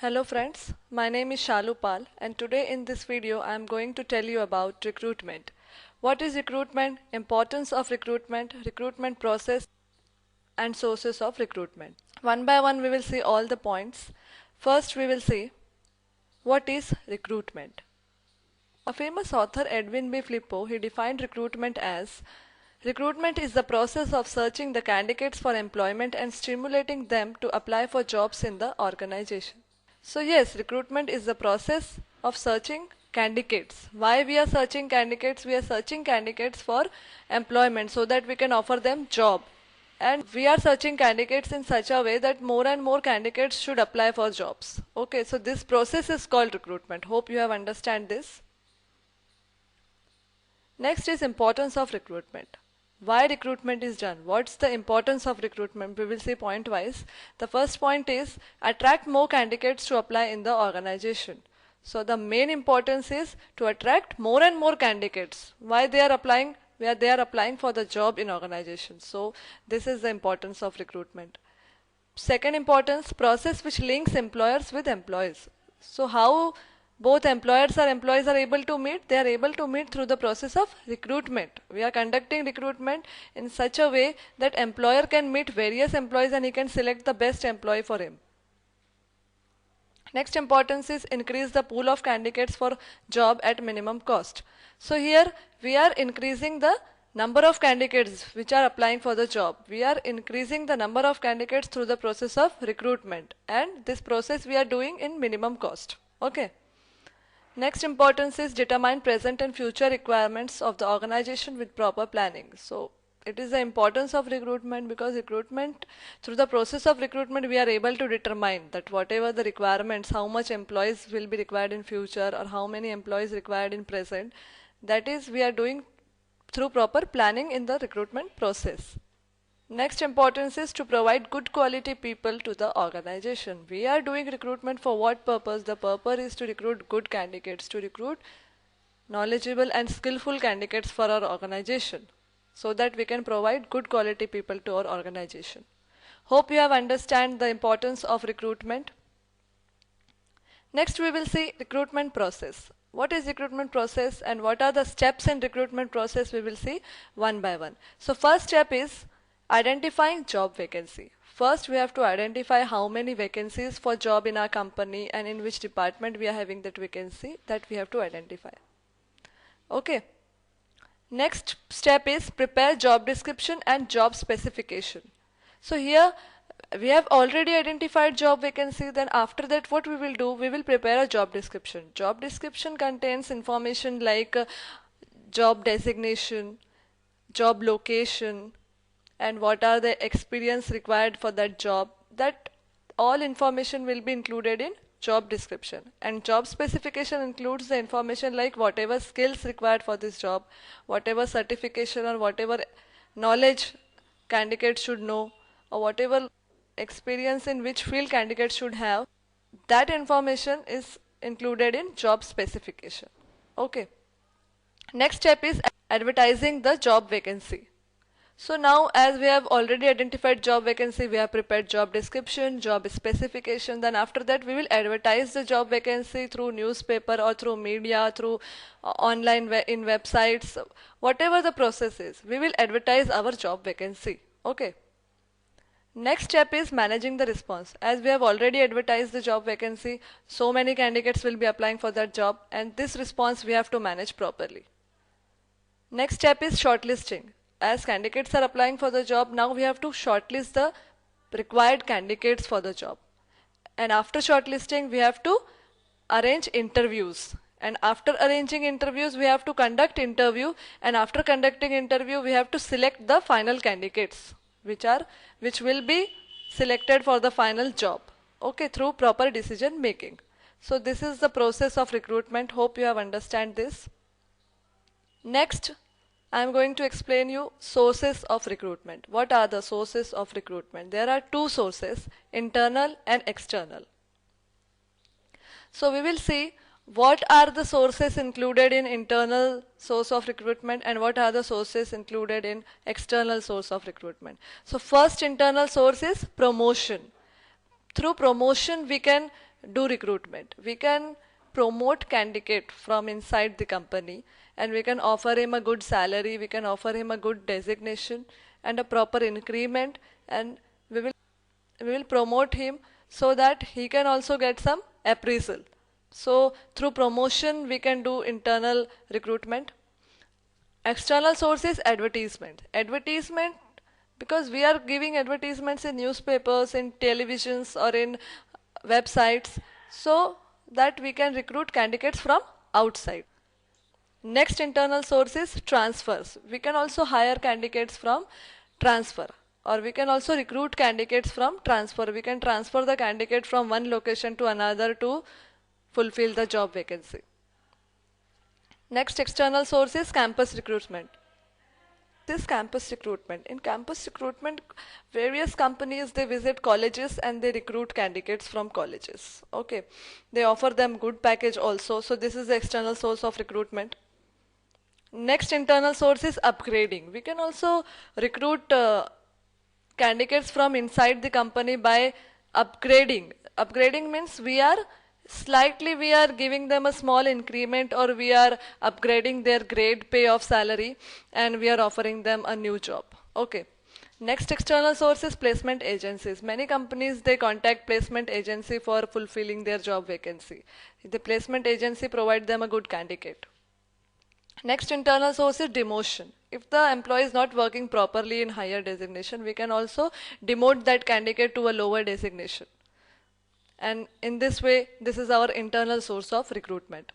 Hello friends, my name is Shalu Pal and today in this video I am going to tell you about recruitment. What is recruitment, importance of recruitment, recruitment process and sources of recruitment. One by one we will see all the points. First we will see what is recruitment. A famous author Edwin B. Flippo, he defined recruitment as recruitment is the process of searching the candidates for employment and stimulating them to apply for jobs in the organization. So yes, recruitment is the process of searching candidates. Why we are searching candidates? We are searching candidates for employment so that we can offer them job. And we are searching candidates in such a way that more and more candidates should apply for jobs. Okay, so this process is called recruitment. Hope you have understand this. Next is importance of recruitment. Why recruitment is done? What's the importance of recruitment? We will see point wise. The first point is attract more candidates to apply in the organization. So the main importance is to attract more and more candidates. Why they are applying? Where they are applying for the job in organization. So this is the importance of recruitment. Second importance, process which links employers with employees. So how both employers or employees are able to meet? They are able to meet through the process of recruitment. We are conducting recruitment in such a way that employer can meet various employees and he can select the best employee for him. Next importance is increase the pool of candidates for job at minimum cost. So here we are increasing the number of candidates which are applying for the job. We are increasing the number of candidates through the process of recruitment, and this process we are doing in minimum cost. Okay. Next importance is determine present and future requirements of the organization with proper planning. So it is the importance of recruitment because recruitment, through the process of recruitment we are able to determine that whatever the requirements, how much employees will be required in future or how many employees required in present, that is we are doing through proper planning in the recruitment process. Next importance is to provide good quality people to the organization. We are doing recruitment for what purpose? The purpose is to recruit good candidates, to recruit knowledgeable and skillful candidates for our organization so that we can provide good quality people to our organization. Hope you have understand the importance of recruitment. Next we will see recruitment process. What is recruitment process and what are the steps in recruitment process we will see one by one. So first step is identifying job vacancy. First we have to identify how many vacancies for job in our company and in which department we are having that vacancy, that we have to identify. Okay. Next step is prepare job description and job specification. So here we have already identified job vacancy, then after that what we will do, we will prepare a job description. Job description contains information like job designation, job location, and what are the experience required for that job. That all information will be included in job description. And job specification includes the information like whatever skills required for this job, whatever certification or whatever knowledge candidates should know, or whatever experience in which field candidates should have. That information is included in job specification. Okay. Next step is advertising the job vacancy. So now as we have already identified job vacancy, we have prepared job description, job specification, then after that we will advertise the job vacancy through newspaper or through media, through online in websites, whatever the process is, we will advertise our job vacancy. Okay. Next step is managing the response. As we have already advertised the job vacancy, so many candidates will be applying for that job and this response we have to manage properly. Next step is shortlisting. As candidates are applying for the job, now we have to shortlist the required candidates for the job. And after shortlisting, we have to arrange interviews. And after arranging interviews, we have to conduct interview. And after conducting interview, we have to select the final candidates, which will be selected for the final job. Okay, through proper decision making. So this is the process of recruitment. Hope you have understand this. Next, I am going to explain you sources of recruitment. What are the sources of recruitment? There are two sources, internal and external. So we will see what are the sources included in internal source of recruitment and what are the sources included in external source of recruitment. So first internal source is promotion. Through promotion we can do recruitment? We can promote candidate from inside the company, and we can offer him a good salary, we can offer him a good designation and a proper increment, and we will promote him so that he can also get some appraisal. So through promotion we can do internal recruitment. External source is advertisement. Advertisement, because we are giving advertisements in newspapers, in televisions, or in websites, so that we can recruit candidates from outside. Next internal source is transfers. We can also hire candidates from transfer, or we can also recruit candidates from transfer. We can transfer the candidate from one location to another to fulfill the job vacancy. Next external source is campus recruitment. This campus recruitment. In campus recruitment, various companies, they visit colleges and they recruit candidates from colleges. Okay. They offer them good package also. So this is the external source of recruitment. Next internal source is upgrading. We can also recruit candidates from inside the company by upgrading. Upgrading means we are giving them a small increment, or we are upgrading their grade pay of salary, and we are offering them a new job. Okay. Next external source is placement agencies. Many companies, they contact placement agency for fulfilling their job vacancy. The placement agency provide them a good candidate. Next internal source is demotion. If the employee is not working properly in higher designation, we can also demote that candidate to a lower designation. And in this way, this is our internal source of recruitment.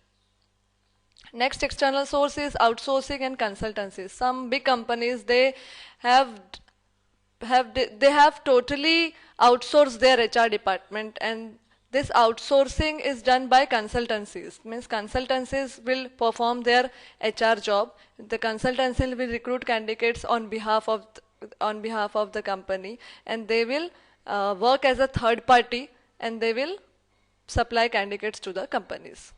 Next external source is outsourcing and consultancies. Some big companies, they have totally outsourced their HR department, and this outsourcing is done by consultancies. Means consultancies will perform their HR job. The consultancy will recruit candidates on behalf of the company, and they will work as a third party, and they will supply candidates to the companies.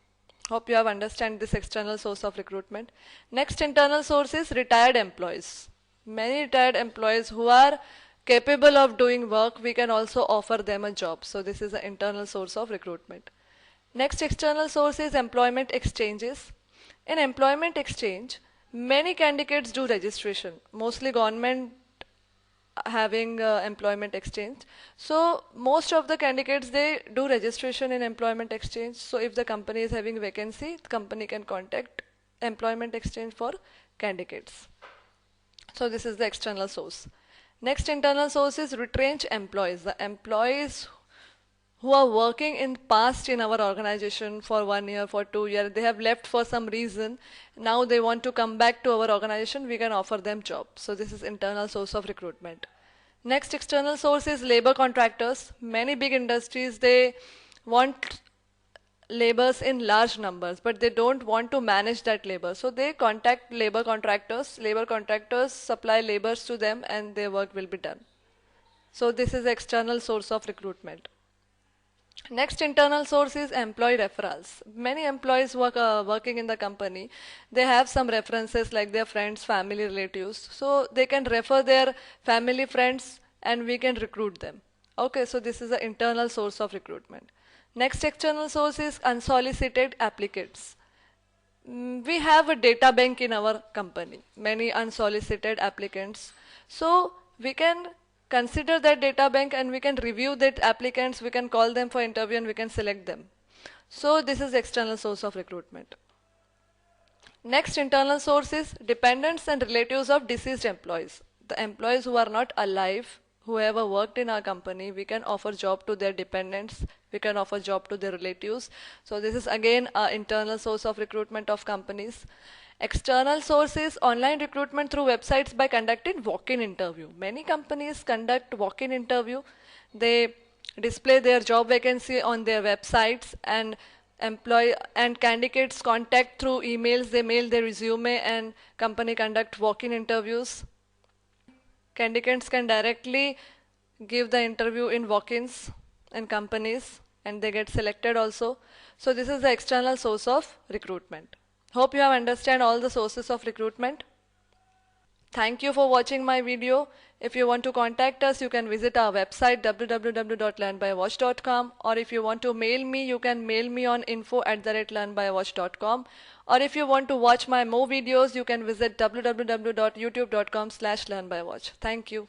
Hope you have understand this external source of recruitment. Next internal source is retired employees. Many retired employees who are capable of doing work, we can also offer them a job. So this is an internal source of recruitment. Next external source is employment exchanges. In employment exchange, many candidates do registration, mostly government having employment exchange. So most of the candidates, they do registration in employment exchange. So if the company is having vacancy, the company can contact employment exchange for candidates. So this is the external source. Next internal source is retrenched employees. The employees who are working in past in our organization for 1 year, for 2 years, they have left for some reason. Now they want to come back to our organization, we can offer them job. So this is internal source of recruitment. Next external source is labor contractors. Many big industries, they want laborers in large numbers, but they don't want to manage that labor. So they contact labor contractors. Labor contractors supply laborers to them, and their work will be done. So this is the external source of recruitment. Next internal source is employee referrals. Many employees working in the company, they have some references like their friends, family, relatives. So they can refer their family, friends, and we can recruit them. Okay, so this is the internal source of recruitment. Next external source is unsolicited applicants. We have a data bank in our company, many unsolicited applicants. So we can consider that data bank, and we can review that applicants, we can call them for interview, and we can select them. So this is external source of recruitment. Next internal source is dependents and relatives of deceased employees. The employees who are not alive, who ever worked in our company, we can offer job to their dependents, we can offer job to their relatives. So this is again an internal source of recruitment of companies. External source is online recruitment through websites by conducting walk-in interview. Many companies conduct walk-in interview. They display their job vacancy on their websites, and candidates contact through emails. They mail their resume, and company conduct walk-in interviews. Candidates can directly give the interview in walk-ins in companies, and they get selected also. So this is the external source of recruitment. Hope you have understand all the sources of recruitment. Thank you for watching my video. If you want to contact us, you can visit our website www.learnbywatch.com, or if you want to mail me, you can mail me on info@learnbywatch.com, or if you want to watch my more videos, you can visit www.youtube.com/learnbywatch. Thank you.